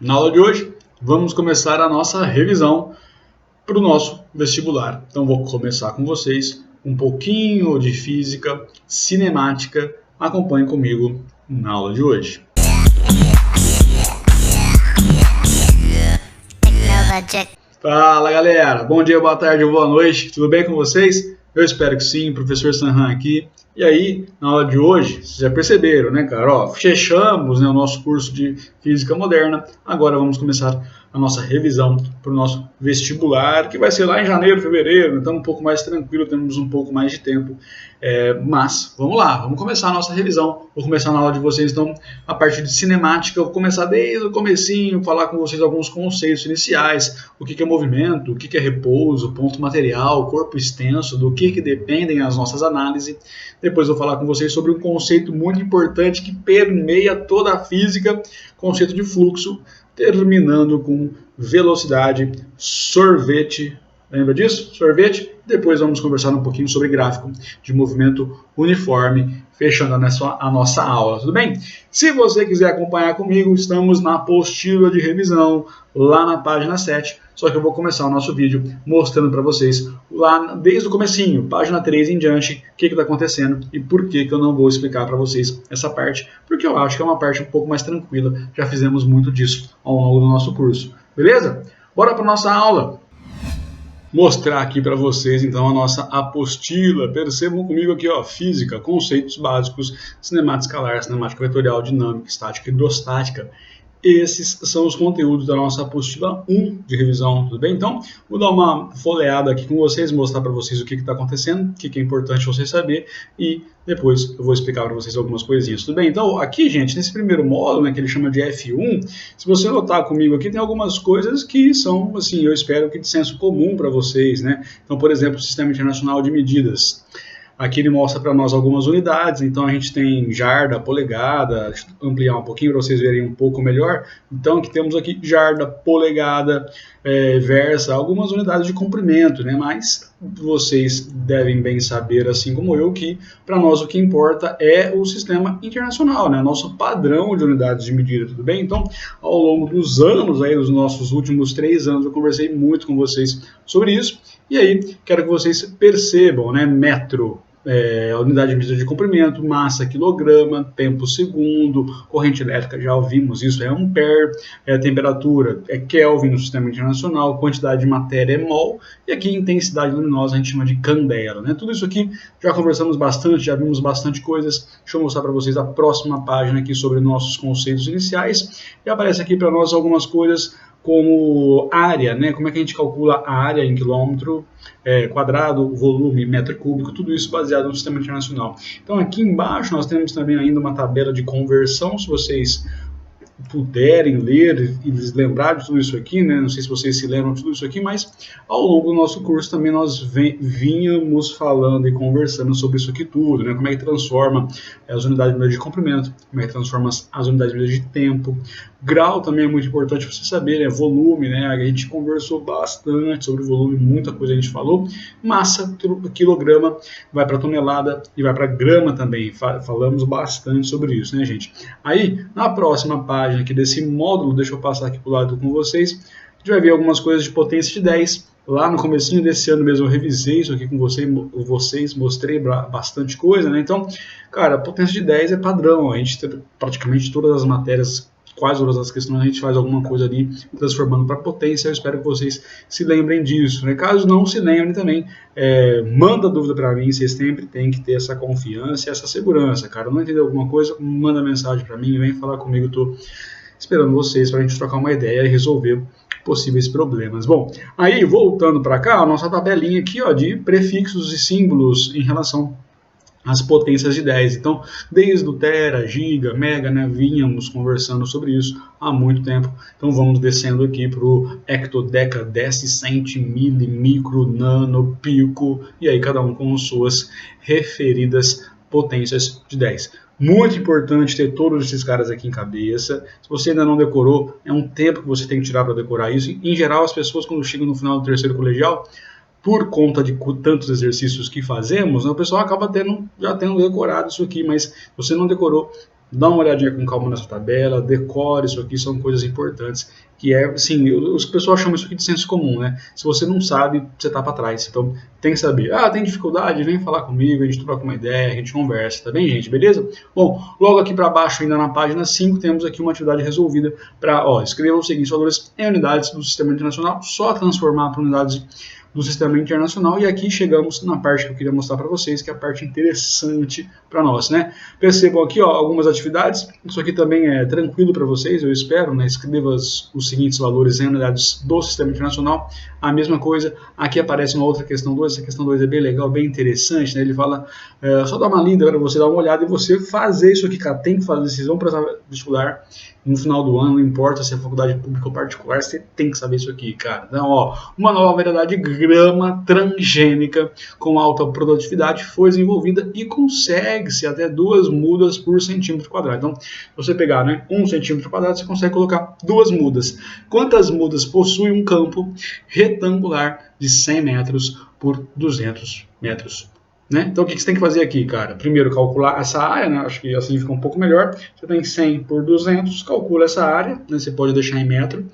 Na aula de hoje, vamos começar a nossa revisão para o nosso vestibular. Então, vou começar com vocês um pouquinho de física cinemática. Acompanhe comigo na aula de hoje. Fala, galera! Bom dia, boa tarde, boa noite. Tudo bem com vocês? Eu espero que sim, professor Sanhan aqui. E aí, na aula de hoje, vocês já perceberam, né, cara? Ó, fechamos, né, o nosso curso de Física Moderna. Agora vamos começar a nossa revisão para o nosso vestibular, que vai ser lá em janeiro, fevereiro. Então, um pouco mais tranquilo, temos um pouco mais de tempo. Mas, vamos lá, vamos começar a nossa revisão. Vou começar na aula de vocês, então, a parte de cinemática. Eu vou começar desde o comecinho, falar com vocês alguns conceitos iniciais. O que é movimento, o que é repouso, ponto material, corpo extenso, do que dependem as nossas análises. Depois eu vou falar com vocês sobre um conceito muito importante que permeia toda a física, conceito de fluxo, terminando com velocidade, sorvete. Lembra disso? Sorvete. Depois vamos conversar um pouquinho sobre gráfico de movimento uniforme, fechando a nossa aula, tudo bem? Se você quiser acompanhar comigo, estamos na apostila de revisão, lá na página 7, só que eu vou começar o nosso vídeo mostrando para vocês, lá desde o comecinho, página 3 em diante, o que está acontecendo e por que eu não vou explicar para vocês essa parte, porque eu acho que é uma parte um pouco mais tranquila, já fizemos muito disso ao longo do nosso curso, beleza? Bora para a nossa aula! Mostrar aqui para vocês então a nossa apostila. Percebam comigo aqui, ó, física, conceitos básicos, cinemática escalar, cinemática vetorial, dinâmica, estática e hidrostática. Esses são os conteúdos da nossa apostila 1 de revisão, tudo bem? Então, vou dar uma folheada aqui com vocês, mostrar para vocês o que está acontecendo, o que é importante vocês saber e depois eu vou explicar para vocês algumas coisinhas, tudo bem? Então, aqui, gente, nesse primeiro módulo, né, que ele chama de F1, se você notar comigo aqui, tem algumas coisas que são, assim, eu espero que de senso comum para vocês, né? Então, por exemplo, o Sistema Internacional de Medidas. Aqui ele mostra para nós algumas unidades, então a gente tem jarda, polegada, deixa eu ampliar um pouquinho para vocês verem um pouco melhor. Então aqui temos aqui jarda, polegada, versa, algumas unidades de comprimento, né? Mas vocês devem bem saber, assim como eu, que para nós o que importa é o sistema internacional, né? Nosso padrão de unidades de medida, tudo bem? Então, ao longo dos anos, aí, dos nossos últimos 3 anos, eu conversei muito com vocês sobre isso. E aí, quero que vocês percebam, né? Metro. A unidade de medida de comprimento, massa, quilograma, tempo segundo, corrente elétrica, já ouvimos isso, é ampere, temperatura é Kelvin no sistema internacional, quantidade de matéria é mol, e aqui intensidade luminosa a gente chama de candela, né? Tudo isso aqui já conversamos bastante, já vimos bastante coisas. Deixa eu mostrar para vocês a próxima página aqui sobre nossos conceitos iniciais, e aparece aqui para nós algumas coisas como área, né? Como é que a gente calcula a área em quilômetro quadrado, volume, metro cúbico, tudo isso baseado no sistema internacional. Então aqui embaixo nós temos também ainda uma tabela de conversão, se vocês puderem ler e lembrar de tudo isso aqui, né? Não sei se vocês se lembram de tudo isso aqui, mas ao longo do nosso curso também nós vínhamos falando e conversando sobre isso aqui tudo, né? Como é que transforma as unidades de medida de comprimento, como é que transforma as unidades de medida de tempo. Grau também é muito importante você saber, né? Volume, né? A gente conversou bastante sobre volume, muita coisa a gente falou. Massa, quilograma, vai para tonelada e vai para grama também. Falamos bastante sobre isso, né, gente? Aí, na próxima página aqui desse módulo, deixa eu passar aqui para o lado com vocês, a gente vai ver algumas coisas de potência de 10. Lá no comecinho desse ano mesmo eu revisei isso aqui com vocês, mostrei bastante coisa, né? Então, cara, a potência de 10 é padrão, a gente tem praticamente todas as matérias, quase todas as questões, a gente faz alguma coisa ali transformando para potência. Eu espero que vocês se lembrem disso, né? Caso não se lembrem também, manda dúvida para mim, vocês sempre têm que ter essa confiança e essa segurança, cara. Não entendeu alguma coisa, manda mensagem para mim, vem falar comigo, eu tô esperando vocês para a gente trocar uma ideia e resolver possíveis problemas. Bom, aí voltando para cá, a nossa tabelinha aqui, ó, de prefixos e símbolos em relação as potências de 10. Então, desde o tera, giga, mega, né, vínhamos conversando sobre isso há muito tempo. Então, vamos descendo aqui para o hectodeca, deci, centi, mili, micro, nano, pico, e aí cada um com suas referidas potências de 10. Muito importante ter todos esses caras aqui em cabeça. Se você ainda não decorou, é um tempo que você tem que tirar para decorar isso. Em geral, as pessoas quando chegam no final do terceiro colegial, por conta de tantos exercícios que fazemos, né, o pessoal acaba já tendo decorado isso aqui, mas se você não decorou, dá uma olhadinha com calma nessa tabela, decore isso aqui, são coisas importantes, que é, assim, os pessoal chamam isso aqui de senso comum, né? Se você não sabe, você tá para trás, então tem que saber. Ah, tem dificuldade? Vem falar comigo, a gente troca uma ideia, a gente conversa, tá bem, gente? Beleza? Bom, logo aqui para baixo, ainda na página 5, temos aqui uma atividade resolvida para, escreva os seguintes valores em unidades do Sistema Internacional, só transformar para unidades do Sistema Internacional, e aqui chegamos na parte que eu queria mostrar para vocês, que é a parte interessante para nós, né? Percebam aqui, algumas atividades, isso aqui também é tranquilo para vocês, eu espero, né? Escreva os seguintes valores em unidades do Sistema Internacional, a mesma coisa, aqui aparece uma outra questão 2, essa questão 2 é bem legal, bem interessante, né? Ele fala, só dar uma lida para você dar uma olhada e você fazer isso aqui, cara, tem que fazer, vocês vão prestar vestibular no final do ano, não importa se é faculdade pública ou particular, você tem que saber isso aqui, cara. Então, uma nova variedade de grama transgênica com alta produtividade foi desenvolvida e consegue-se até 2 mudas por centímetro quadrado. Então, se você pegar, né, 1 centímetro quadrado, você consegue colocar 2 mudas. Quantas mudas possui um campo retangular de 100 metros por 200 metros? Né? Então, o que você tem que fazer aqui, cara? Primeiro, calcular essa área, né? Acho que assim fica um pouco melhor. Você tem 100 por 200, calcula essa área, né? Você pode deixar em metro,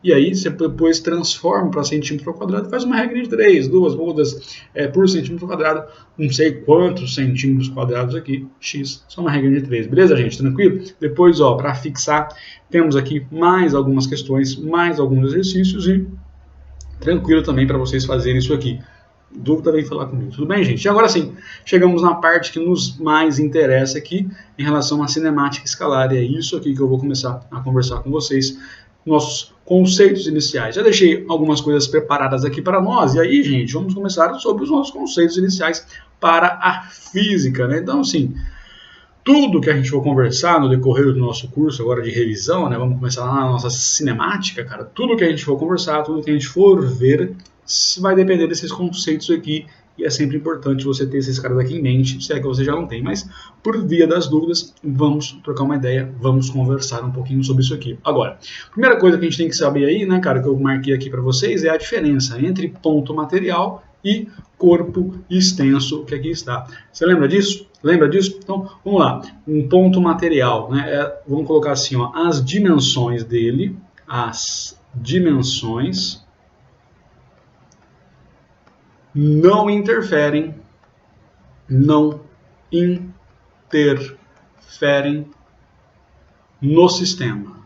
e aí você depois transforma para centímetro ao quadrado, faz uma regra de 3, 2 mudas por centímetro quadrado, não sei quantos centímetros quadrados aqui, x, só uma regra de 3, beleza, gente? Tranquilo? Depois, para fixar, temos aqui mais algumas questões, mais alguns exercícios, e tranquilo também para vocês fazerem isso aqui. Dúvida, vem falar comigo. Tudo bem, gente? E agora sim, chegamos na parte que nos mais interessa aqui em relação à cinemática escalar. E é isso aqui que eu vou começar a conversar com vocês, nossos conceitos iniciais. Já deixei algumas coisas preparadas aqui para nós, e aí, gente, vamos começar sobre os nossos conceitos iniciais para a física, né? Então, assim, tudo que a gente for conversar no decorrer do nosso curso agora de revisão, né? Vamos começar lá na nossa cinemática, cara. Tudo que a gente for conversar, tudo que a gente for ver, vai depender desses conceitos aqui, e é sempre importante você ter esses caras aqui em mente, se é que você já não tem, mas por via das dúvidas, vamos trocar uma ideia, vamos conversar um pouquinho sobre isso aqui. Agora, primeira coisa que a gente tem que saber aí, né, cara, que eu marquei aqui para vocês, é a diferença entre ponto material e corpo extenso, que aqui está. Você lembra disso? Lembra disso? Então, vamos lá. Um ponto material, né, vamos colocar assim, as dimensões dele, as dimensões não interferem no sistema.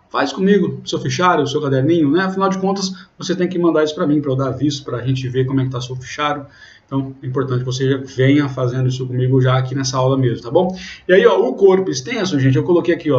Faz comigo seu fichário, seu caderninho, né? Afinal de contas, você tem que mandar isso para mim, para eu dar aviso, para a gente ver como é que está seu fichário. Então, é importante que você já venha fazendo isso comigo já aqui nessa aula mesmo, tá bom? E aí, o corpo extenso, gente, eu coloquei aqui,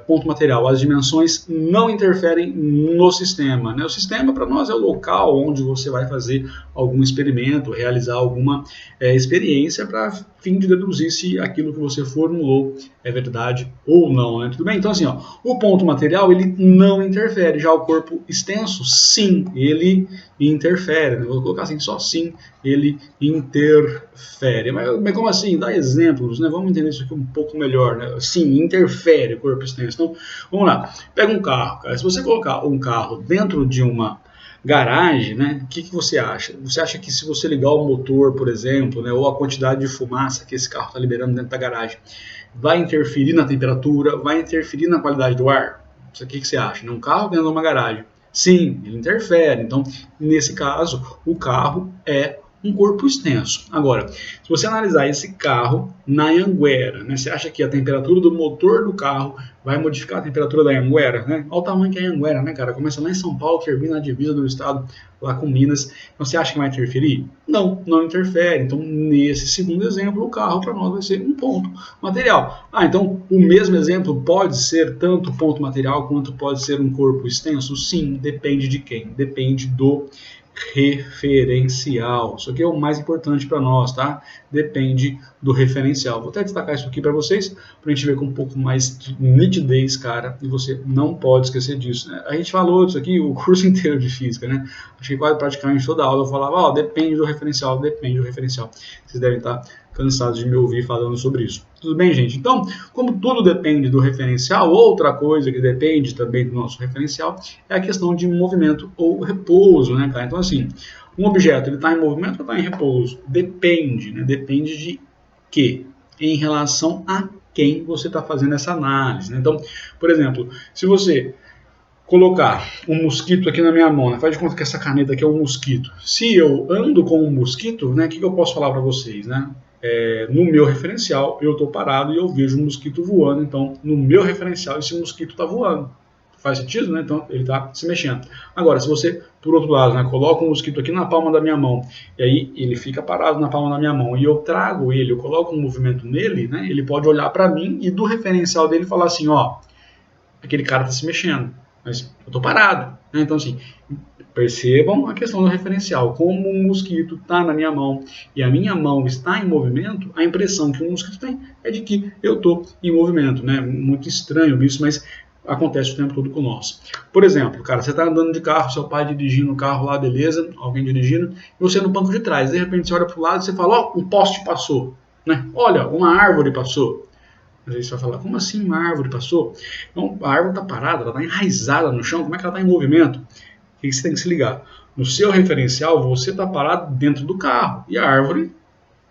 ponto material, as dimensões não interferem no sistema, né? O sistema, para nós, é o local onde você vai fazer algum experimento, realizar alguma experiência para fim de deduzir se aquilo que você formulou é verdade ou não, né? Tudo bem? Então, assim, o ponto material, ele não interfere. Já o corpo extenso, sim, ele interfere. Vou colocar assim, só sim, ele interfere. Mas como assim? Dá exemplos, né? Vamos entender isso aqui um pouco melhor, né? Sim, interfere o corpo extenso. Então, vamos lá. Pega um carro, cara. Se você colocar um carro dentro de uma garagem, né? O que você acha? Você acha que se você ligar o motor, por exemplo, né, ou a quantidade de fumaça que esse carro está liberando dentro da garagem, vai interferir na temperatura, vai interferir na qualidade do ar? O que você acha? Um carro dentro de uma garagem? Sim, ele interfere. Então, nesse caso, o carro é um corpo extenso. Agora, se você analisar esse carro na Anhanguera, né, você acha que a temperatura do motor do carro vai modificar a temperatura da Anhanguera, né? Olha o tamanho que é a Anhanguera, né, cara? Começa lá em São Paulo, termina na divisa do estado, lá com Minas. Então, você acha que vai interferir? Não, não interfere. Então, nesse segundo exemplo, o carro para nós vai ser um ponto material. Então, o mesmo exemplo pode ser tanto ponto material quanto pode ser um corpo extenso? Sim, depende de quem? Depende do referencial. Isso aqui é o mais importante para nós, tá? Depende do referencial. Vou até destacar isso aqui para vocês, para a gente ver com um pouco mais de nitidez, cara, e você não pode esquecer disso, né? A gente falou disso aqui o curso inteiro de física, né? Acho que quase praticamente toda aula eu falava, depende do referencial, depende do referencial. Vocês devem estar cansados de me ouvir falando sobre isso. Tudo bem, gente? Então, como tudo depende do referencial, outra coisa que depende também do nosso referencial é a questão de movimento ou repouso, né, cara? Então, assim, um objeto, ele está em movimento ou está em repouso? Depende, né? Depende de quê? em relação a quem você está fazendo essa análise, né? Então, por exemplo, se você colocar um mosquito aqui na minha mão, né? Faz de conta que essa caneta aqui é um mosquito. Se eu ando com um mosquito, né? O que eu posso falar para vocês, né? No meu referencial, eu estou parado e eu vejo um mosquito voando. Então, no meu referencial, esse mosquito está voando. Faz sentido, né? Então, ele está se mexendo. Agora, se você, por outro lado, né, coloca um mosquito aqui na palma da minha mão, e aí ele fica parado na palma da minha mão, e eu trago ele, eu coloco um movimento nele, né? Ele pode olhar para mim e do referencial dele falar assim, ó, aquele cara está se mexendo, mas eu estou parado. Né? Então, assim, percebam a questão do referencial. Como um mosquito está na minha mão e a minha mão está em movimento, a impressão que um mosquito tem é de que eu estou em movimento. Né? Muito estranho isso, mas acontece o tempo todo com nós. Por exemplo, cara, você está andando de carro, seu pai dirigindo o carro lá, beleza, alguém dirigindo, e você no banco de trás. De repente você olha para o lado e você fala, ó, um poste passou. Né? Olha, uma árvore passou. Às vezes você vai falar, como assim uma árvore passou? Então, a árvore está parada, ela está enraizada no chão, como é que ela está em movimento? O que você tem que se ligar? No seu referencial, você está parado dentro do carro e a árvore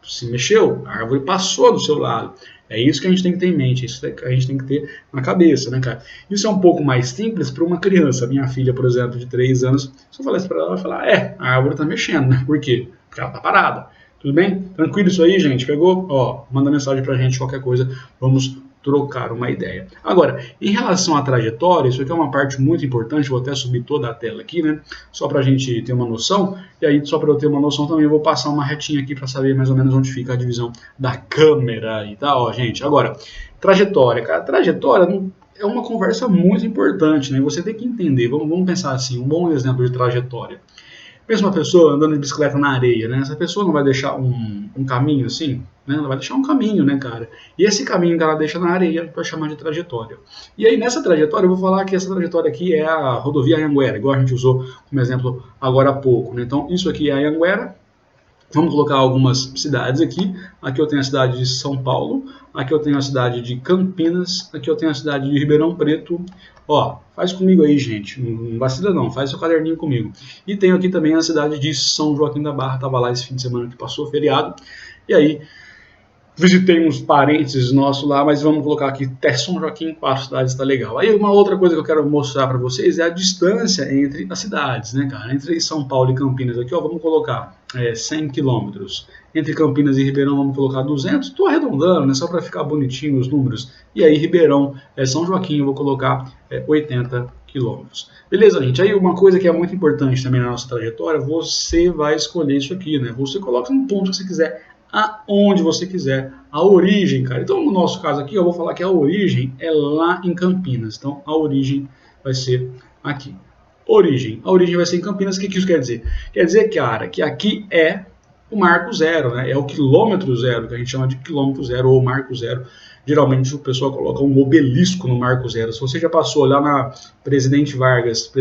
se mexeu, a árvore passou do seu lado. É isso que a gente tem que ter em mente, isso que a gente tem que ter na cabeça, né, cara? Isso é um pouco mais simples para uma criança. Minha filha, por exemplo, de 3 anos, se eu falar isso para ela, ela vai falar, a árvore está mexendo, né? Por quê? Porque ela está parada. Tudo bem? Tranquilo isso aí, gente? Pegou? Ó, manda mensagem pra gente, qualquer coisa, vamos trocar uma ideia. Agora, em relação à trajetória, isso aqui é uma parte muito importante, vou até subir toda a tela aqui, né? Só pra gente ter uma noção, e aí só para eu ter uma noção também, eu vou passar uma retinha aqui para saber mais ou menos onde fica a divisão da câmera aí, tá? Ó, gente, agora, trajetória, cara, trajetória é uma conversa muito importante, né? Você tem que entender, vamos pensar assim, um bom exemplo de trajetória. Pensa uma pessoa andando de bicicleta na areia, né? Essa pessoa não vai deixar um caminho assim, né? Ela vai deixar um caminho, né, cara? E esse caminho que ela deixa na areia vai chamar de trajetória. E aí, nessa trajetória, eu vou falar que essa trajetória aqui é a rodovia Anhanguera, igual a gente usou como exemplo agora há pouco, né? Então, isso aqui é a Anhanguera. Vamos colocar algumas cidades aqui. Aqui eu tenho a cidade de São Paulo, aqui eu tenho a cidade de Campinas, aqui eu tenho a cidade de Ribeirão Preto. Ó, faz comigo aí, gente. Não vacila não, faz seu caderninho comigo. E tenho aqui também a cidade de São Joaquim da Barra, estava lá esse fim de semana que passou, feriado. E aí, visitei uns parentes nossos lá, mas vamos colocar aqui até São Joaquim, 4 cidades, tá legal. Aí uma outra coisa que eu quero mostrar para vocês é a distância entre as cidades, né, cara? Entre São Paulo e Campinas aqui, ó, vamos colocar 100 quilômetros. Entre Campinas e Ribeirão vamos colocar 200. Tô arredondando, né, só para ficar bonitinho os números. E aí Ribeirão, São Joaquim, eu vou colocar 80 quilômetros. Beleza, gente? Aí uma coisa que é muito importante também na nossa trajetória, você vai escolher isso aqui, né? Você coloca um ponto que você quiser, aonde você quiser, a origem, cara. Então, no nosso caso aqui, eu vou falar que a origem é lá em Campinas. Então, a origem vai ser aqui. Origem. A origem vai ser em Campinas. O que isso quer dizer? Quer dizer, cara, que aqui é o marco zero, né? É o quilômetro zero, que a gente chama de quilômetro zero ou marco zero. Geralmente o pessoal coloca um obelisco no marco zero. Se você já passou lá na Presidente Vargas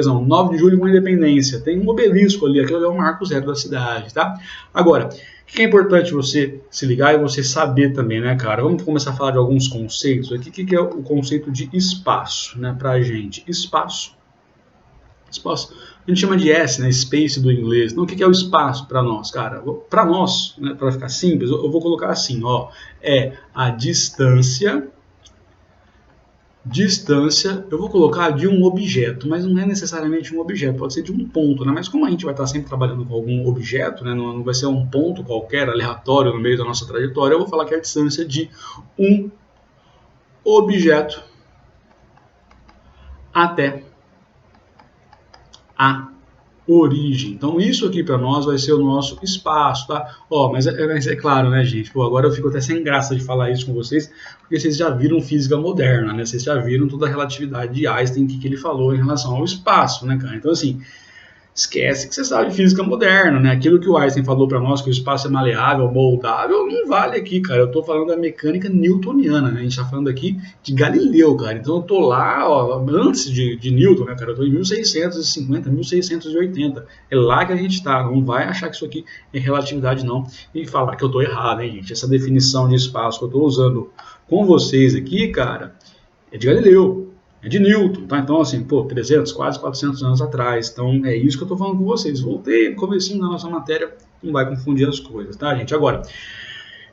não, 9 de julho com a independência, tem um obelisco ali, aquilo é o marco zero da cidade, tá? Agora, o que é importante você se ligar e você saber também, né, cara? Vamos começar a falar de alguns conceitos aqui. O que é o conceito de espaço, né, pra gente? Espaço. A gente chama de S, né, space do inglês. Então, o que é o espaço para nós, cara? Para nós, né, para ficar simples, eu vou colocar assim, ó, é a distância, eu vou colocar de um objeto, mas não é necessariamente um objeto, pode ser de um ponto, né? Mas como a gente vai estar sempre trabalhando com algum objeto, né, não vai ser um ponto qualquer, aleatório no meio da nossa trajetória, eu vou falar que é a distância de um objeto até a origem. Então isso aqui para nós vai ser o nosso espaço, tá? Ó, mas é claro, né, gente? Pô, agora eu fico até sem graça de falar isso com vocês, porque vocês já viram física moderna, né? Vocês já viram toda a relatividade de Einstein, que ele falou em relação ao espaço, né, cara? Então, assim, esquece que você sabe de física moderna, né? Aquilo que o Einstein falou para nós, que o espaço é maleável, moldável, não vale aqui, cara. Eu tô falando da mecânica newtoniana, né? A gente tá falando aqui de Galileu, cara. Então eu tô lá, ó, antes de Newton, né, cara? Eu tô em 1650, 1680. É lá que a gente tá. Não vai achar que isso aqui é relatividade, não. E falar que eu tô errado, hein, gente? Essa definição de espaço que eu tô usando com vocês aqui, cara, é de Galileu. É de Newton, tá? Então, assim, pô, 300, quase 400 anos atrás. Então, é isso que eu tô falando com vocês. Voltei no comecinho da nossa matéria, não vai confundir as coisas, tá, gente? Agora,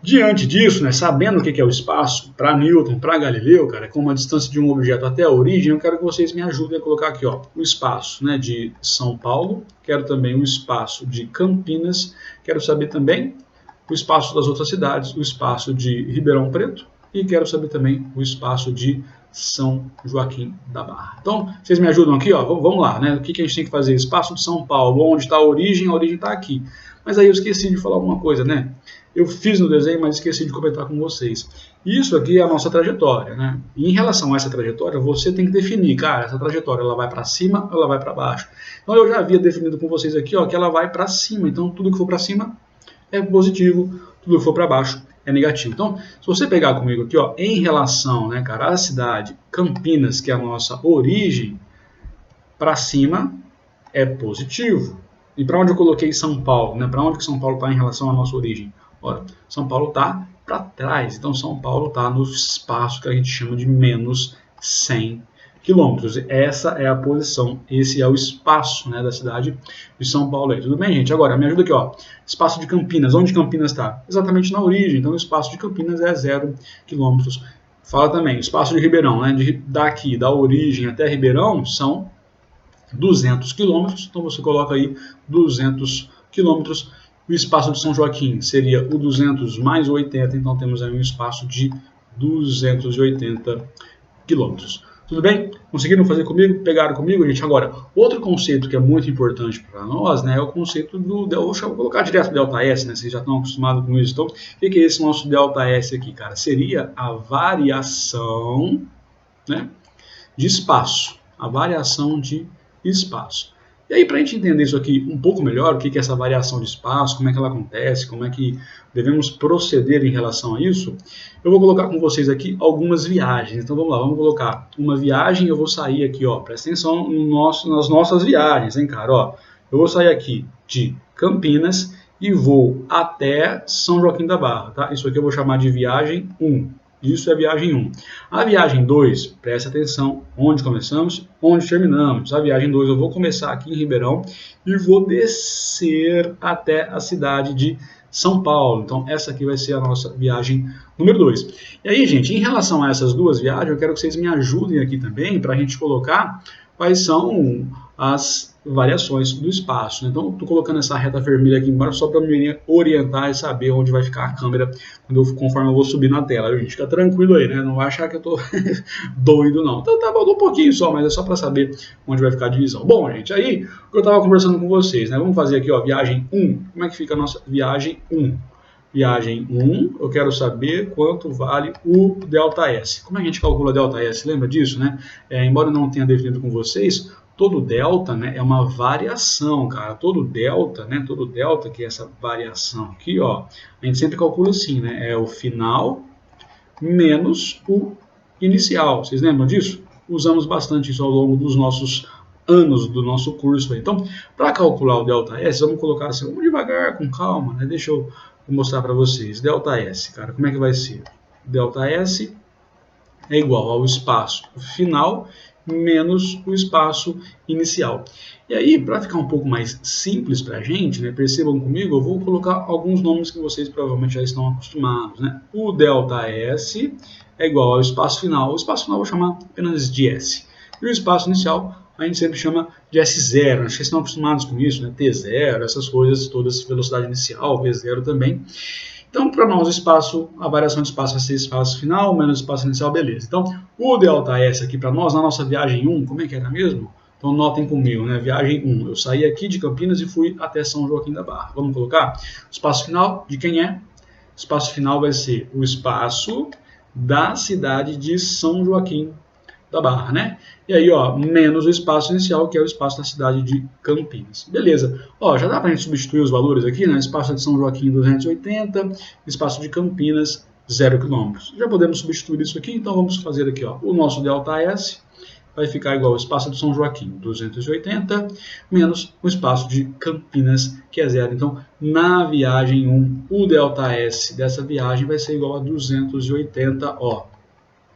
Diante disso, né, sabendo o que é o espaço, para Newton, para Galileu, cara, como a distância de um objeto até a origem, eu quero que vocês me ajudem a colocar aqui, ó, o espaço, né, de São Paulo, quero também o espaço de Campinas, quero saber também o espaço das outras cidades, o espaço de Ribeirão Preto e quero saber também o espaço de São Joaquim da Barra. Então, vocês me ajudam aqui, ó, vamos lá, né, o que a gente tem que fazer? Espaço de São Paulo, onde está a origem está aqui. Mas aí eu esqueci de falar alguma coisa, né? Eu fiz no desenho, mas esqueci de comentar com vocês. Isso aqui é a nossa trajetória, né? E em relação a essa trajetória, você tem que definir, cara, essa trajetória ela vai para cima ou ela vai para baixo. Então eu já havia definido com vocês aqui, ó, que ela vai para cima. Então tudo que for para cima é positivo, tudo que for para baixo é negativo. Então, se você pegar comigo aqui, ó, em relação, né, cara, à cidade Campinas, que é a nossa origem, para cima é positivo. E para onde eu coloquei São Paulo? Né? Para onde que São Paulo está em relação à nossa origem? Ora, São Paulo está para trás. Então, São Paulo está no espaço que a gente chama de menos 100 quilômetros. Essa é a posição, esse é o espaço, né, da cidade de São Paulo. Aí. Tudo bem, gente? Agora, me ajuda aqui. Ó. Espaço de Campinas. Onde Campinas está? Exatamente na origem. Então, o espaço de Campinas é 0 quilômetros. Fala também, espaço de Ribeirão. Né? Daqui, da origem até Ribeirão, são 200 quilômetros, então você coloca aí 200 quilômetros. O espaço de São Joaquim seria o 200 mais 80, então temos aí um espaço de 280 quilômetros. Tudo bem? Conseguiram fazer comigo? Pegaram comigo, gente? Agora, outro conceito que é muito importante para nós, né, é o conceito do, vou colocar direto ΔS, né, vocês já estão acostumados com isso. Então, o que é esse nosso ΔS aqui, cara? Seria a variação, né, de espaço, a variação de espaço. E aí, para a gente entender isso aqui um pouco melhor, o que é essa variação de espaço, como é que ela acontece, como é que devemos proceder em relação a isso, eu vou colocar com vocês aqui algumas viagens. Então vamos lá, vamos colocar uma viagem, eu vou sair aqui, ó, presta atenção nas nossas viagens, hein, cara, ó. Eu vou sair aqui de Campinas e vou até São Joaquim da Barra, tá? Isso aqui eu vou chamar de viagem 1. Isso é viagem 1. A viagem 2, preste atenção, onde começamos, onde terminamos. A viagem 2 eu vou começar aqui em Ribeirão e vou descer até a cidade de São Paulo. Então essa aqui vai ser a nossa viagem número 2. E aí, gente, em relação a essas duas viagens, eu quero que vocês me ajudem aqui também para a gente colocar quais são as variações do espaço. Né? Então, estou colocando essa reta vermelha aqui embaixo só para me orientar e saber onde vai ficar a câmera conforme eu vou subir na tela. A gente fica tranquilo aí, né? Não vai achar que eu estou doido, não. Então, tá bom, um pouquinho só, mas é só para saber onde vai ficar a divisão. Bom, gente, aí eu estava conversando com vocês, né? Vamos fazer aqui, ó, viagem 1. Como é que fica a nossa viagem 1? Viagem 1, eu quero saber quanto vale o ΔS. Como é que a gente calcula ΔS? Lembra disso, né? Embora eu não tenha definido com vocês, todo delta, né, é uma variação, cara. Todo delta, né, todo delta, que é essa variação aqui, ó, a gente sempre calcula assim, né? É o final menos o inicial. Vocês lembram disso? Usamos bastante isso ao longo dos nossos anos do nosso curso. Então, para calcular o ΔS, vamos colocar assim, vamos devagar, com calma, né? Deixa eu mostrar para vocês. ΔS, cara, como é que vai ser? ΔS é igual ao espaço final menos o espaço inicial. E aí, para ficar um pouco mais simples para a gente, né, percebam comigo, eu vou colocar alguns nomes que vocês provavelmente já estão acostumados. Né? O ΔS é igual ao espaço final. O espaço final eu vou chamar apenas de S. E o espaço inicial a gente sempre chama de S0. Acho que vocês estão acostumados com isso, né? T0, essas coisas todas, velocidade inicial, V0 também. Então, para nós, o espaço, a variação de espaço vai ser espaço final menos espaço inicial, beleza. Então, o ΔS aqui para nós, na nossa viagem 1, como é que era mesmo? Então, notem comigo, né? Viagem 1. Eu saí aqui de Campinas e fui até São Joaquim da Barra. Vamos colocar? O espaço final de quem é? O espaço final vai ser o espaço da cidade de São Joaquim da Barra, né? E aí, ó, menos o espaço inicial, que é o espaço da cidade de Campinas. Beleza. Ó, já dá pra gente substituir os valores aqui, né? Espaço de São Joaquim, 280, espaço de Campinas, 0 km. Já podemos substituir isso aqui, então vamos fazer aqui, ó, o nosso ΔS vai ficar igual ao espaço de São Joaquim, 280, menos o espaço de Campinas, que é 0. Então, na viagem 1, o ΔS dessa viagem vai ser igual a 280, ó,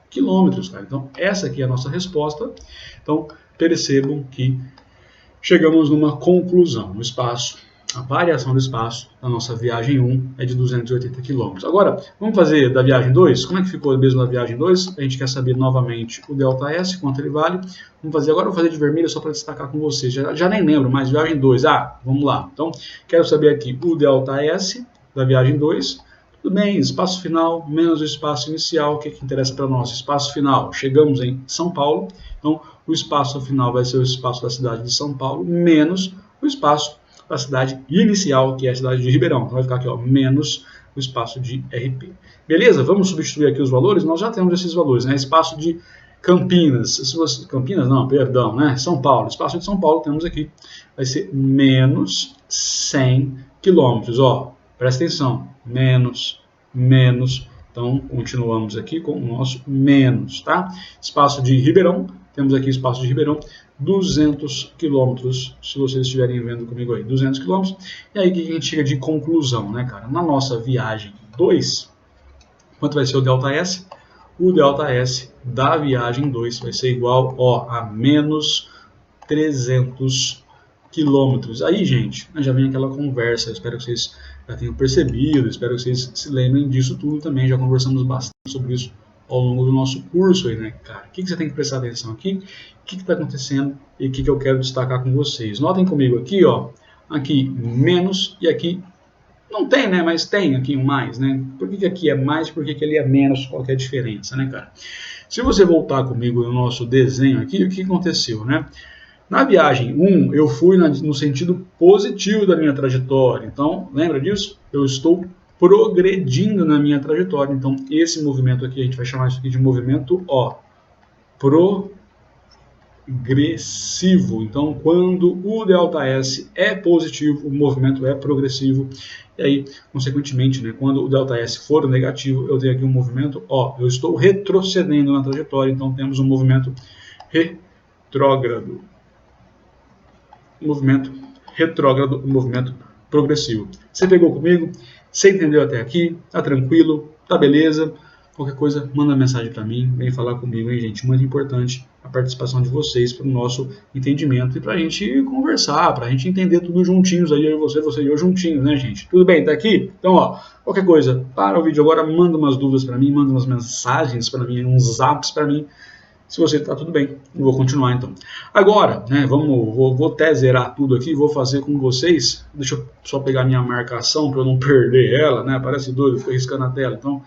quilômetros, cara. Então, essa aqui é a nossa resposta. Então, percebam que chegamos numa conclusão. O espaço A variação do espaço da nossa viagem 1 é de 280 km. Agora, vamos fazer da viagem 2? Como é que ficou mesmo na viagem 2? A gente quer saber novamente o ΔS, quanto ele vale. Vamos fazer agora, vou fazer de vermelho só para destacar com vocês. Já nem lembro, mas viagem 2. Vamos lá. Então, quero saber aqui o ΔS da viagem 2. Tudo bem, espaço final menos o espaço inicial. O que interessa para nós? Espaço final. Chegamos em São Paulo. Então, o espaço final vai ser o espaço da cidade de São Paulo menos o espaço da cidade inicial, que é a cidade de Ribeirão. Então vai ficar aqui, ó, menos o espaço de RP. Beleza? Vamos substituir aqui os valores. Nós já temos esses valores, né? Espaço de Campinas. Campinas não, perdão, né? São Paulo. Espaço de São Paulo temos aqui. Vai ser menos 100 quilômetros. Ó, presta atenção. Menos. Então, continuamos aqui com o nosso menos, tá? Espaço de Ribeirão. Temos aqui espaço de Ribeirão. 200 quilômetros, se vocês estiverem vendo comigo aí, 200 quilômetros. E aí que a gente chega de conclusão, né, cara? Na nossa viagem 2, quanto vai ser o ΔS? O ΔS da viagem 2 vai ser igual, ó, a menos 300 quilômetros. Aí, gente, já vem aquela conversa, eu espero que vocês já tenham percebido, espero que vocês se lembrem disso tudo também, já conversamos bastante sobre isso ao longo do nosso curso aí, né, cara? O que você tem que prestar atenção aqui? O que está acontecendo e o que eu quero destacar com vocês? Notem comigo aqui, ó, aqui menos e aqui não tem, né, mas tem aqui um mais, né? Por que aqui é mais e por que ali é menos? Qual que é a diferença, né, cara? Se você voltar comigo no nosso desenho aqui, o que aconteceu, né? Na viagem 1, eu fui no sentido positivo da minha trajetória. Então, lembra disso? Eu estou progredindo na minha trajetória. Então, esse movimento aqui, a gente vai chamar isso aqui de movimento, ó, progressivo. Então, quando o ΔS é positivo, o movimento é progressivo. E aí, consequentemente, né, quando o ΔS for negativo, eu tenho aqui um movimento, ó, eu estou retrocedendo na trajetória. Então, temos um movimento retrógrado. Movimento retrógrado, movimento progressivo. Você pegou comigo? Você entendeu até aqui? Tá tranquilo? Tá beleza? Qualquer coisa, manda mensagem para mim, vem falar comigo, hein, gente? Muito importante a participação de vocês para o nosso entendimento e para a gente conversar, para a gente entender tudo juntinhos aí, eu e você e eu juntinhos, né, gente? Tudo bem? Tá aqui? Então, ó, qualquer coisa, para o vídeo agora, manda umas dúvidas para mim, manda umas mensagens para mim, uns zaps para mim. Se você está tudo bem, eu vou continuar então. Agora, né, vou até zerar tudo aqui, vou fazer com vocês. Deixa eu só pegar minha marcação para eu não perder ela, né? Parece doido, fica riscando a tela. Então,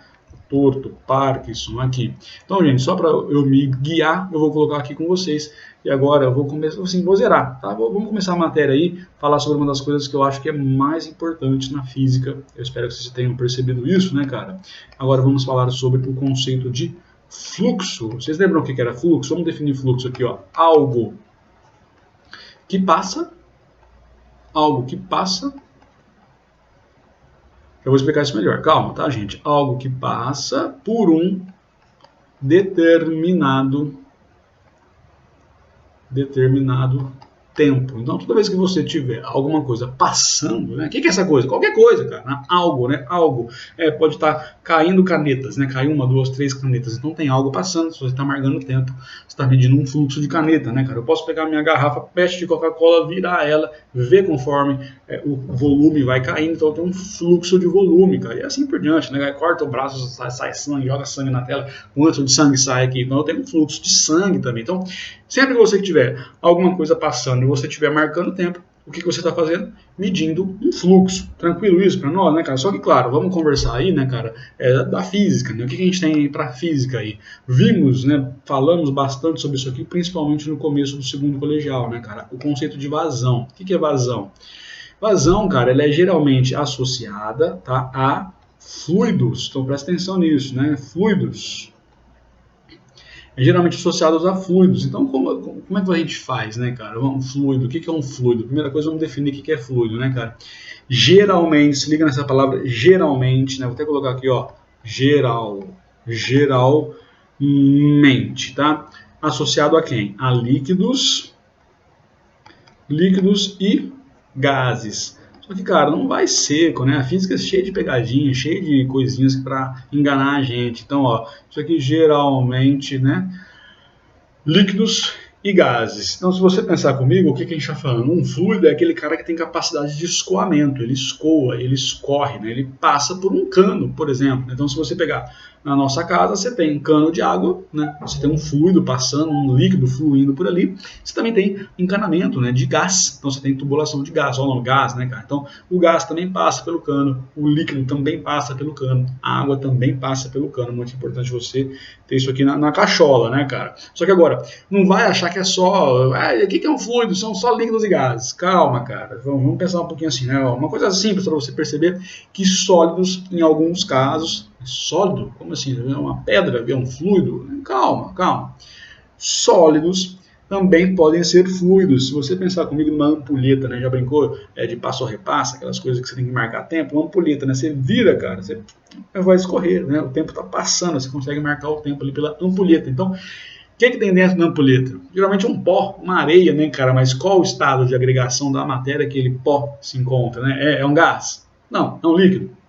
torto, Parkinson, aqui. Então, gente, só para eu me guiar, eu vou colocar aqui com vocês. E agora eu vou começar, assim, vou zerar, tá? Vamos começar a matéria aí, falar sobre uma das coisas que eu acho que é mais importante na física. Eu espero que vocês tenham percebido isso, né, cara? Agora vamos falar sobre o conceito de fluxo. Vocês lembram o que era fluxo? Vamos definir fluxo aqui, ó. Algo que passa. Eu vou explicar isso melhor. Calma, tá, gente? Algo que passa por um determinado tempo. Então, toda vez que você tiver alguma coisa passando, né? O que é essa coisa? Qualquer coisa, cara. Né? Algo, né? Algo. Pode estar caindo canetas, né? Caiu 1, 2, 3 canetas. Então, tem algo passando. Se você está marcando o tempo, você está medindo um fluxo de caneta, né, cara? Eu posso pegar minha garrafa PET de Coca-Cola, virar ela, ver conforme o volume vai caindo. Então, tem um fluxo de volume, cara. E assim por diante, né? Corta o braço, sai sangue, joga sangue na tela, quanto de sangue sai aqui. Então, eu tenho um fluxo de sangue também. Então, sempre que você tiver alguma coisa passando e você estiver marcando o tempo, o que você está fazendo? Medindo um fluxo. Tranquilo isso para nós, né, cara? Só que, claro, vamos conversar aí, né, cara, da física, né? O que a gente tem para física aí? Vimos, né, falamos bastante sobre isso aqui, principalmente no começo do segundo colegial, né, cara? O conceito de vazão. O que é vazão? Vazão, cara, ela é geralmente associada, tá, a fluidos. Então, presta atenção nisso, né? Fluidos. Geralmente associados a fluidos. Então, como é que a gente faz, né, cara? Um fluido, o que é um fluido? Primeira coisa, vamos definir o que é fluido, né, cara? Geralmente, se liga nessa palavra, geralmente, né? Vou até colocar aqui, ó, geralmente, tá? Associado a quem? A líquidos e gases. Só que, cara, não vai seco, né? A física é cheia de pegadinhas, cheia de coisinhas para enganar a gente. Então, ó, isso aqui geralmente, né? Líquidos e gases. Então, se você pensar comigo, o que a gente está falando? Um fluido é aquele cara que tem capacidade de escoamento, ele escoa, ele escorre, né? Ele passa por um cano, por exemplo. Então, se você pegar na nossa casa, você tem um cano de água, né? Você tem um fluido passando, um líquido fluindo por ali. Você também tem encanamento, né, de gás. Então, você tem tubulação de gás, olha o nome, gás, né, cara? Então, o gás também passa pelo cano, o líquido também passa pelo cano, a água também passa pelo cano. Muito importante você ter isso aqui na cachola, né, cara? Só que agora, não vai achar que é só... o que é um fluido? São só líquidos e gases. Calma, cara. Vamos pensar um pouquinho assim, né? Uma coisa simples para você perceber que sólidos, em alguns casos... Sólido? Como assim? É uma pedra? É um fluido? Calma, calma. Sólidos também podem ser fluidos. Se você pensar comigo numa ampulheta, né? Já brincou de passo a repassa, aquelas coisas que você tem que marcar tempo? Uma ampulheta, né? Você vira, cara, você vai escorrer, né? O tempo está passando, você consegue marcar o tempo ali pela ampulheta. Então, o que tem dentro da ampulheta? Geralmente um pó, uma areia, né, cara? Mas qual o estado de agregação da matéria que aquele pó se encontra, né? É um gás? Não, é um líquido.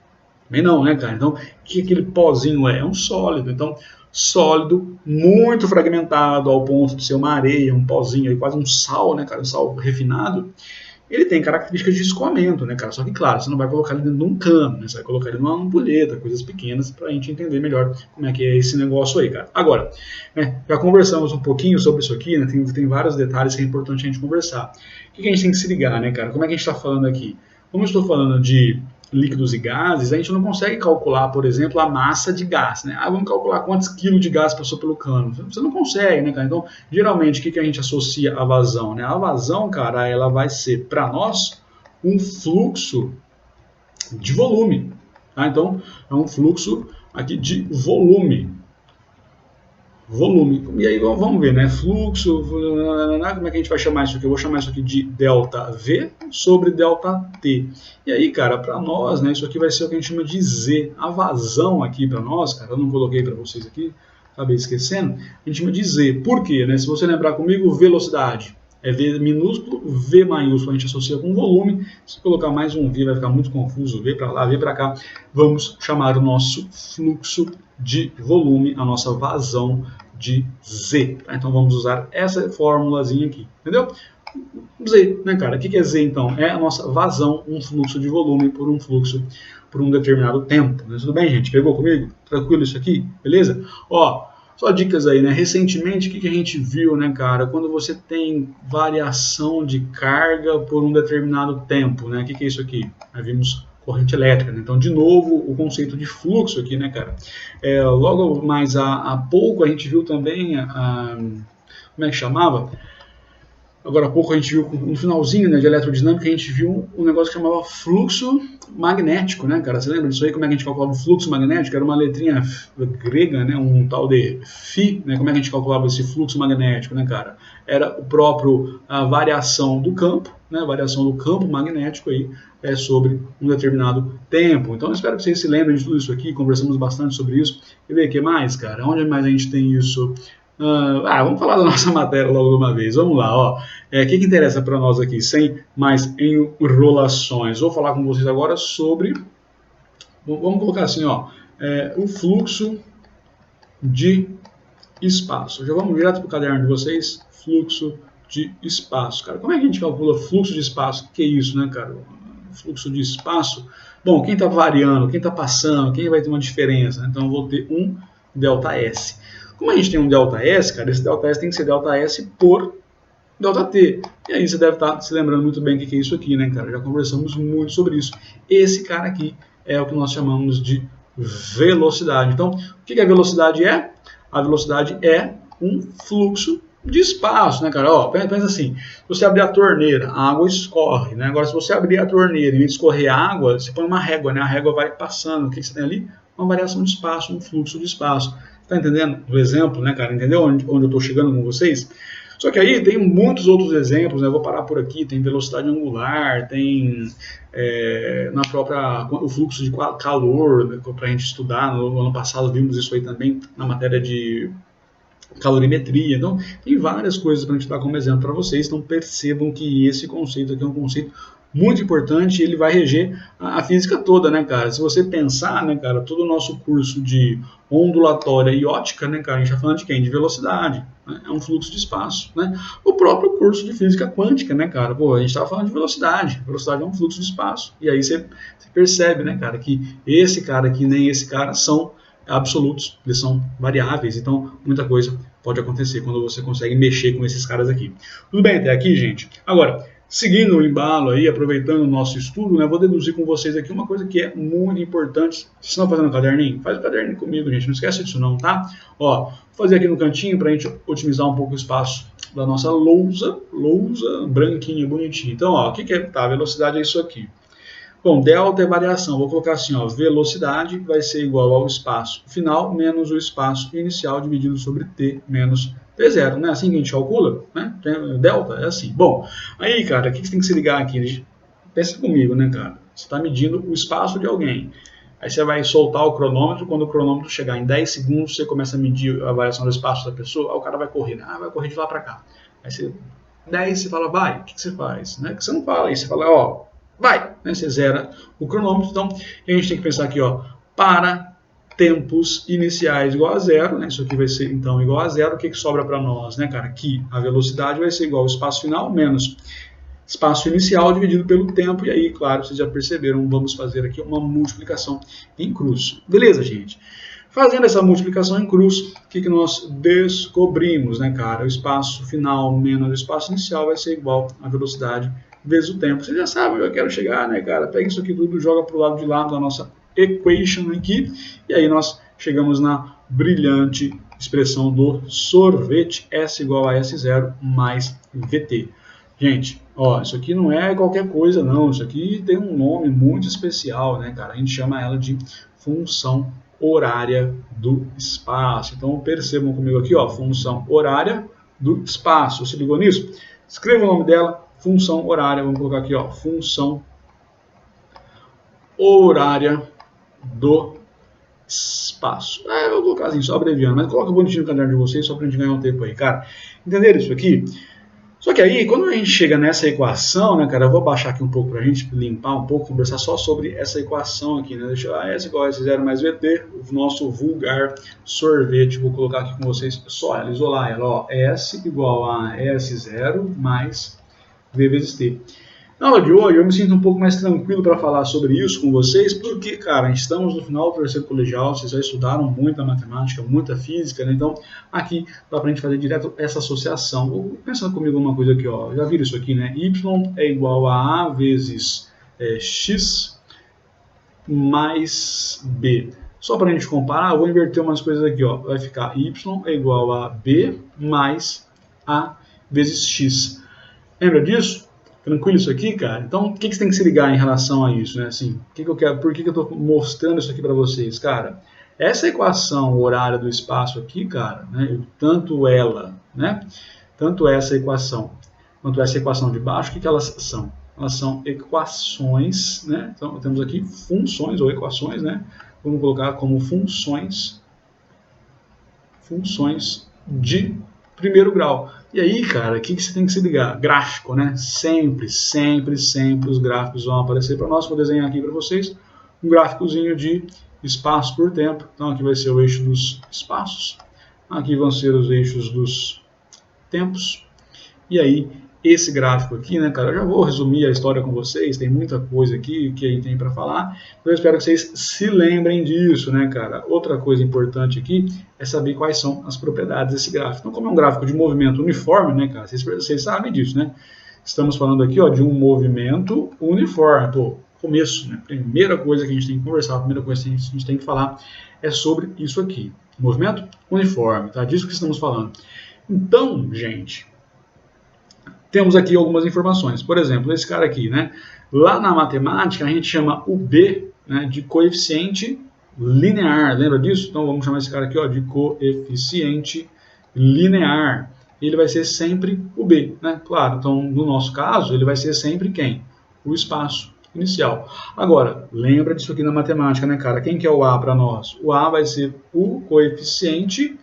Também não, né, cara? Então, o que aquele pozinho é? É um sólido. Então, sólido, muito fragmentado ao ponto de ser uma areia, um pozinho, quase um sal, né, cara? Um sal refinado. Ele tem características de escoamento, né, cara? Só que, claro, você não vai colocar ele dentro de um cano, né? Você vai colocar ele numa ampulheta, coisas pequenas, para a gente entender melhor como é que é esse negócio aí, cara. Agora, né, já conversamos um pouquinho sobre isso aqui, né? Tem vários detalhes que é importante a gente conversar. O que a gente tem que se ligar, né, cara? Como é que a gente está falando aqui? Como eu estou falando de líquidos e gases, a gente não consegue calcular, por exemplo, a massa de gás, né? Vamos calcular quantos quilos de gás passou pelo cano. Você não consegue, né, cara? Então, geralmente, o que a gente associa à vazão, né? A vazão, cara, ela vai ser, para nós, um fluxo de volume, tá? Então, é um fluxo aqui de volume. E aí vamos ver, né? Fluxo, como é que a gente vai chamar isso aqui? Eu vou chamar isso aqui de ΔV sobre ΔT. E aí, cara, para nós, né, isso aqui vai ser o que a gente chama de Z. A vazão aqui para nós, cara, eu não coloquei para vocês aqui, acabei esquecendo, a gente chama de Z. Por quê? Né? Se você lembrar comigo, velocidade é V minúsculo, V maiúsculo a gente associa com volume. Se colocar mais um V vai ficar muito confuso, V para lá, V para cá. Vamos chamar o nosso fluxo de volume, a nossa vazão de Z. Tá? Então vamos usar essa formulazinha aqui, entendeu? Z, né, cara? O que é Z, então? É a nossa vazão, um fluxo de volume por um fluxo por um determinado tempo. Né? Tudo bem, gente? Pegou comigo? Tranquilo isso aqui? Beleza? Ó, só dicas aí, né? Recentemente, o que a gente viu, né, cara? Quando você tem variação de carga por um determinado tempo, né? O que é isso aqui? Nós vimos corrente elétrica, né? Então, de novo, o conceito de fluxo aqui, né, cara? Logo mais há pouco a gente viu também, como é que chamava? Agora há pouco a gente viu, no finalzinho, né, de eletrodinâmica, a gente viu um negócio que chamava fluxo magnético, né, cara? Você lembra disso aí? Como é que a gente calculava o fluxo magnético? Era uma letrinha grega, né, um tal de Φ, né? Como é que a gente calculava esse fluxo magnético, né, cara? Era o próprio, a variação do campo, né, a variação do campo magnético aí, sobre um determinado tempo. Então eu espero que vocês se lembrem de tudo isso aqui, conversamos bastante sobre isso. E ver o que mais, cara? Onde mais a gente tem isso? Vamos falar da nossa matéria logo de uma vez. Vamos lá, ó. O que interessa para nós aqui, sem mais enrolações? Vou falar com vocês agora sobre, vamos colocar assim, ó, o fluxo de espaço. Já vamos direto para o caderno de vocês. Fluxo de espaço. Cara, como é que a gente calcula fluxo de espaço? Que é isso, né, cara? Fluxo de espaço. Bom, quem está variando, quem está passando, quem vai ter uma diferença? Então eu vou ter um ΔS. Como a gente tem um ΔS, cara, esse ΔS tem que ser ΔS por ΔT. E aí você deve estar se lembrando muito bem o que é isso aqui, né, cara? Já conversamos muito sobre isso. Esse cara aqui é o que nós chamamos de velocidade. Então, o que a velocidade é? A velocidade é um fluxo de espaço, né, cara? Ó, pensa assim, se você abrir a torneira, a água escorre, né? Agora, se você abrir a torneira e escorrer água, você põe uma régua, né? A régua vai passando. O que você tem ali? Uma variação de espaço, um fluxo de espaço. Tá entendendo o exemplo, né, cara? Entendeu onde eu estou chegando com vocês? Só que aí tem muitos outros exemplos, né? Eu vou parar por aqui. Tem velocidade angular, tem na própria o fluxo de calor, né, para a gente estudar. No ano passado vimos isso aí também na matéria de calorimetria. Então, tem várias coisas para a gente dar como exemplo para vocês. Então, percebam que esse conceito aqui é um conceito muito importante, ele vai reger a física toda, né, cara? Se você pensar, né, cara, todo o nosso curso de ondulatória e ótica, né, cara, a gente está falando de quem? De velocidade, né? É um fluxo de espaço, né? O próprio curso de física quântica, né, cara? Pô, a gente estava falando de velocidade, velocidade é um fluxo de espaço, e aí você percebe, né, cara, que esse cara aqui nem esse cara são absolutos, eles são variáveis, então muita coisa pode acontecer quando você consegue mexer com esses caras aqui. Tudo bem até aqui, gente? Agora, seguindo o embalo aí, aproveitando o nosso estudo, né, vou deduzir com vocês aqui uma coisa que é muito importante. Vocês estão fazendo um caderninho? Faz o caderninho comigo, gente, não esquece disso não, tá? Ó, vou fazer aqui no cantinho para a gente otimizar um pouco o espaço da nossa lousa branquinha, bonitinha. Então, ó, o que é? Tá, a velocidade é isso aqui. Bom, delta é variação. Vou colocar assim, ó, velocidade vai ser igual ao espaço final menos o espaço inicial dividido sobre t menos t0, né? Assim que a gente calcula, né? Delta é assim. Bom, aí, cara, o que você tem que se ligar aqui? Pensa comigo, né, cara? Você está medindo o espaço de alguém. Aí você vai soltar o cronômetro, quando o cronômetro chegar em 10 segundos, você começa a medir a variação do espaço da pessoa, aí o cara vai correr, né? Vai correr de lá para cá. Aí você, 10, você fala, vai, o que você faz? Né? Que você não fala, aí você fala, ó, vai, né? Você zera o cronômetro. Então, a gente tem que pensar aqui, ó, para tempos iniciais igual a zero, né? Isso aqui vai ser, então, igual a zero. O que sobra para nós, né, cara? Que a velocidade vai ser igual ao espaço final menos espaço inicial dividido pelo tempo. E aí, claro, vocês já perceberam, vamos fazer aqui uma multiplicação em cruz. Beleza, gente? Fazendo essa multiplicação em cruz, o que nós descobrimos, né, cara? O espaço final menos o espaço inicial vai ser igual à velocidade vezes o tempo. Você já sabe onde eu quero chegar, né, cara? Pega isso aqui tudo, joga para o lado de lá da nossa equation aqui, e aí nós chegamos na brilhante expressão do sorvete, S igual a S0 mais VT. Gente, ó, isso aqui não é qualquer coisa, não. Isso aqui tem um nome muito especial, né, cara? A gente chama ela de função horária do espaço. Então, percebam comigo aqui, ó, função horária do espaço. Se ligou nisso? Escreva o nome dela, função horária, vamos colocar aqui, ó, função horária do espaço. Eu vou colocar assim, só abreviando, mas coloca bonitinho no caderno de vocês, só pra gente ganhar um tempo aí, cara. Entenderam isso aqui? Só que aí, quando a gente chega nessa equação, né, cara, eu vou baixar aqui um pouco pra gente limpar um pouco, conversar só sobre essa equação aqui, né? Deixa eu S igual a S0 mais VT, o nosso vulgar sorvete. Vou colocar aqui com vocês só ela, isolar ela, ó, S igual a S0 mais V vezes T. Na aula de hoje eu me sinto um pouco mais tranquilo para falar sobre isso com vocês, porque, cara, estamos no final do terceiro colegial, vocês já estudaram muita matemática, muita física, né? Então aqui dá para a gente fazer direto essa associação. Pensando comigo uma coisa aqui, ó, já viram isso aqui, né? Y é igual a A vezes X mais B. Só para a gente comparar, eu vou inverter umas coisas aqui, ó. Vai ficar Y é igual a B mais A vezes X. Lembra disso? Tranquilo isso aqui, cara? Então, o que você tem que se ligar em relação a isso, né? Assim, por que eu estou mostrando isso aqui para vocês? Cara, essa equação horária do espaço aqui, cara, né? Tanto ela, né? Tanto essa equação quanto essa equação de baixo, o que elas são? Elas são equações, né? Então, temos aqui funções ou equações, né? Vamos colocar como funções de primeiro grau. E aí, cara, o que você tem que se ligar? Gráfico, né? Sempre os gráficos vão aparecer para nós. Vou desenhar aqui para vocês um gráficozinho de espaço por tempo. Então, aqui vai ser o eixo dos espaços. Aqui vão ser os eixos dos tempos. E aí, esse gráfico aqui, né, cara, eu já vou resumir a história com vocês, tem muita coisa aqui que aí tem para falar, eu espero que vocês se lembrem disso, né, cara. Outra coisa importante aqui é saber quais são as propriedades desse gráfico. Então, como é um gráfico de movimento uniforme, né, cara, vocês sabem disso, né? Estamos falando aqui, ó, de um movimento uniforme. Pô, começo, né? Primeira coisa que a gente tem que conversar, a primeira coisa que a gente tem que falar é sobre isso aqui. Movimento uniforme, tá? Disso que estamos falando. Então, gente, temos aqui algumas informações. Por exemplo, esse cara aqui, né? Lá na matemática, a gente chama o B, né, de coeficiente linear. Lembra disso? Então, vamos chamar esse cara aqui, ó, de coeficiente linear. Ele vai ser sempre o B, né? Claro, então, no nosso caso, ele vai ser sempre quem? O espaço inicial. Agora, lembra disso aqui na matemática, né, cara? Quem que é o A para nós? O A vai ser o coeficiente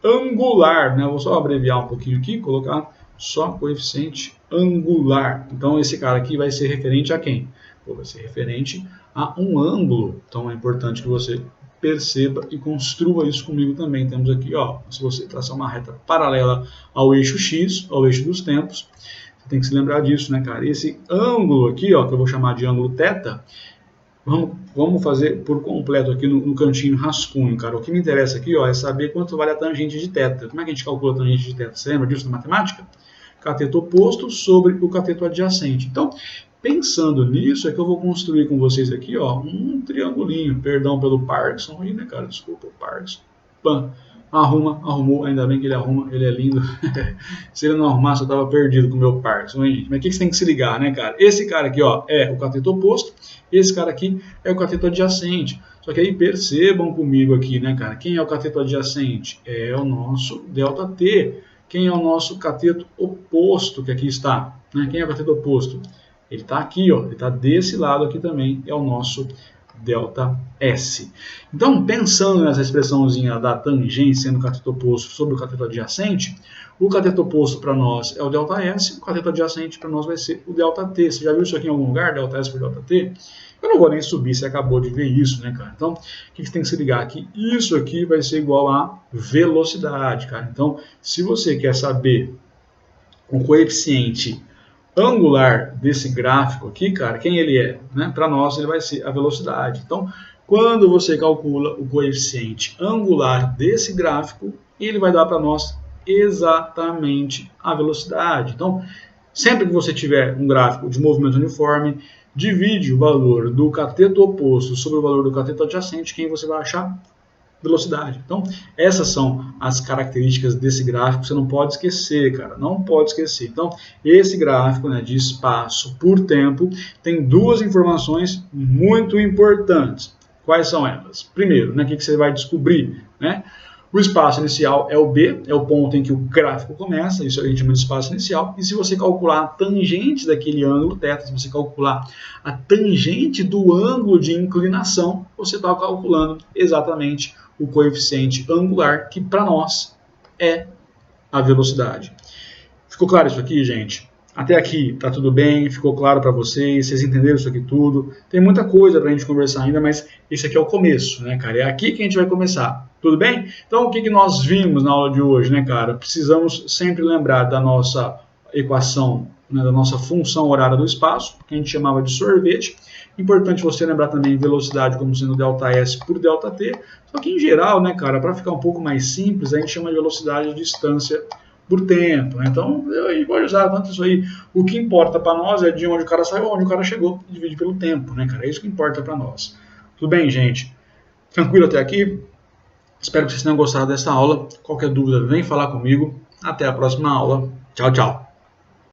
angular, né? Vou só abreviar um pouquinho aqui, colocar só coeficiente angular. Então esse cara aqui vai ser referente a quem? Vai ser referente a um ângulo. Então é importante que você perceba e construa isso comigo também. Temos aqui, ó, se você traçar uma reta paralela ao eixo X, ao eixo dos tempos, você tem que se lembrar disso, né, cara? Esse ângulo aqui, ó, que eu vou chamar de ângulo θ, vamos fazer por completo aqui no cantinho rascunho, cara. O que me interessa aqui, ó, é saber quanto vale a tangente de θ. Como é que a gente calcula a tangente de θ? Você lembra disso na matemática? Cateto oposto sobre o cateto adjacente. Então, pensando nisso, é que eu vou construir com vocês aqui, ó, um triangulinho. Perdão pelo Parkinson aí, né, cara? Desculpa, o Parkinson. Pã. Arrumou, ainda bem que ele arruma, ele é lindo. Se ele não arrumasse, eu tava perdido com o meu Parkinson, hein, gente? Mas o que você tem que se ligar, né, cara? Esse cara aqui, ó, é o cateto oposto, esse cara aqui é o cateto adjacente. Só que aí percebam comigo aqui, né, cara? Quem é o cateto adjacente? É o nosso ΔT. Quem é o nosso cateto oposto, que aqui está? Né? Quem é o cateto oposto? Ele está aqui, ó, ele está desse lado aqui também, é o nosso ΔS. Então, pensando nessa expressãozinha da tangência no cateto oposto sobre o cateto adjacente, o cateto oposto para nós é o ΔS, o cateto adjacente para nós vai ser o ΔT. Você já viu isso aqui em algum lugar, ΔS por ΔT? Eu não vou nem subir, você acabou de ver isso, né, cara? Então, o que você tem que se ligar aqui? Isso aqui vai ser igual a velocidade, cara. Então, se você quer saber o coeficiente angular desse gráfico aqui, cara, quem ele é? Né? Para nós, ele vai ser a velocidade. Então, quando você calcula o coeficiente angular desse gráfico, ele vai dar para nós exatamente a velocidade. Então, sempre que você tiver um gráfico de movimento uniforme, divide o valor do cateto oposto sobre o valor do cateto adjacente, quem você vai achar? Velocidade. Então, essas são as características desse gráfico, você não pode esquecer, cara, não pode esquecer. Então, esse gráfico, né, de espaço por tempo tem duas informações muito importantes. Quais são elas? Primeiro, né, o que você vai descobrir, né? O espaço inicial é o B, é o ponto em que o gráfico começa, isso a gente chama de espaço inicial, e se você calcular a tangente daquele ângulo θ, se você calcular a tangente do ângulo de inclinação, você está calculando exatamente o coeficiente angular, que para nós é a velocidade. Ficou claro isso aqui, gente? Até aqui tá tudo bem, ficou claro para vocês, vocês entenderam isso aqui tudo. Tem muita coisa para a gente conversar ainda, mas esse aqui é o começo, né, cara? É aqui que a gente vai começar. Tudo bem? Então, o que nós vimos na aula de hoje, né, cara? Precisamos sempre lembrar da nossa equação, né, da nossa função horária do espaço, que a gente chamava de sorvete. Importante você lembrar também velocidade como sendo ΔS por ΔT. Só que, em geral, né, cara, para ficar um pouco mais simples, a gente chama de velocidade de distância por tempo, né? Então, a gente pode usar tanto isso aí. O que importa para nós é de onde o cara saiu, onde o cara chegou, divide pelo tempo, né, cara? É isso que importa para nós. Tudo bem, gente? Tranquilo até aqui? Espero que vocês tenham gostado dessa aula. Qualquer dúvida, vem falar comigo. Até a próxima aula. Tchau, tchau.